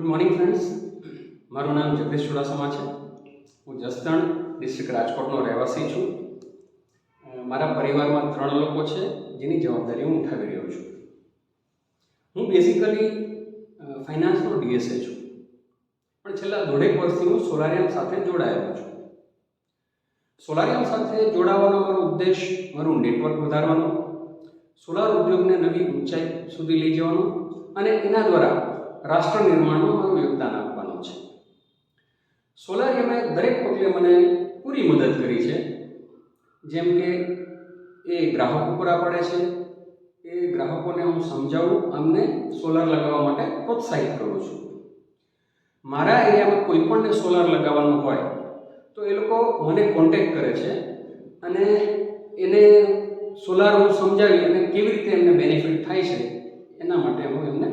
Morning friends, મારું નામ જગદીશ ચુડાસમા છે. હું જસદણ ડિસ્ટ્રિક્ટ રાજકોટનો રહેવાસી છું. મારા પરિવારમાં 3 લોકો છે જેની જવાબદારી હું ઉઠાવી રહ્યો છું. હું બેઝિકલી ફાઇનાન્સનો ડીએસએ છું, પણ છેલ્લા 1.5 વર્ષથી હું સોલારિયમ સાથે જોડાયેલો છું. સોલારિયમ સાથે જોડાવાનો મારો ઉદ્દેશ મારું નેટવર્ક વધારવાનો, સોલાર ઉદ્યોગને નવી ઊંચાઈ સુધી લઈ જવાનો અને એના દ્વારા રાષ્ટ્ર નિર્માણમાં મારું યોગદાન આપવાનું છે. સોલારિયમે દરેક પગલે મને પૂરી મદદ કરી છે. જેમ કે એ ગ્રાહકો પૂરા પાડે છે, એ ગ્રાહકોને હું સમજાવું, અમને સોલાર લગાવવા માટે પ્રોત્સાહિત કરું છું. મારા એરિયામાં કોઈ પણને સોલાર લગાવવાનું હોય તો એ લોકો મને કોન્ટેક્ટ કરે છે અને એને સોલાર હું સમજાવી અને કેવી રીતે એમને બેનિફિટ થાય છે એના માટે હું એમને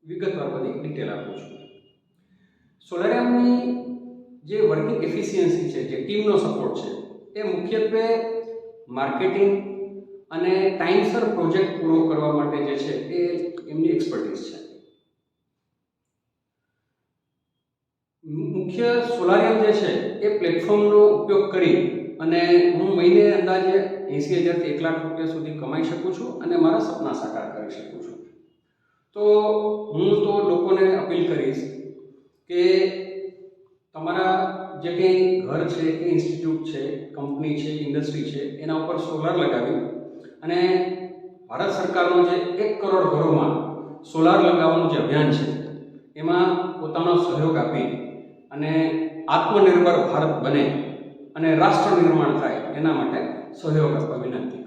વિગતવાર બધી ડિટેલ આપું છું. સોલારિયમની જે વર્કિંગ એફિશિયન્સી છે, જે ટીમનો સપોર્ટ છે, એ મુખ્યત્વે માર્કેટિંગ અને ટાઈમસર પ્રોજેક્ટ પૂરો કરવા માટે જે છે એ એમની એક્સપર્ટીઝ છે. મુખ્ય સોલારિયમ જે છે એ પ્લેટફોર્મનો ઉપયોગ કરી અને હું મહિને અંદાજે 80,000 થી 1 લાખ રૂપિયા સુધી કમાઈ શકું છું અને મારા સપના સાકાર કરી શકું છું. તો હું તો લોકોને અપીલ કરીશ કે તમારા જે કંઈ ઘર છે કે ઇન્સ્ટિટ્યૂટ છે, કંપની છે, ઇન્ડસ્ટ્રી છે, એના ઉપર સોલાર લગાવી અને ભારત સરકારનો જે 1 કરોડ ઘરોમાં સોલાર લગાવવાનું જે અભિયાન છે એમાં પોતાનો સહયોગ આપી અને આત્મનિર્ભર ભારત બને અને રાષ્ટ્ર નિર્માણ થાય એના માટે સહયોગ આપવા વિનંતી.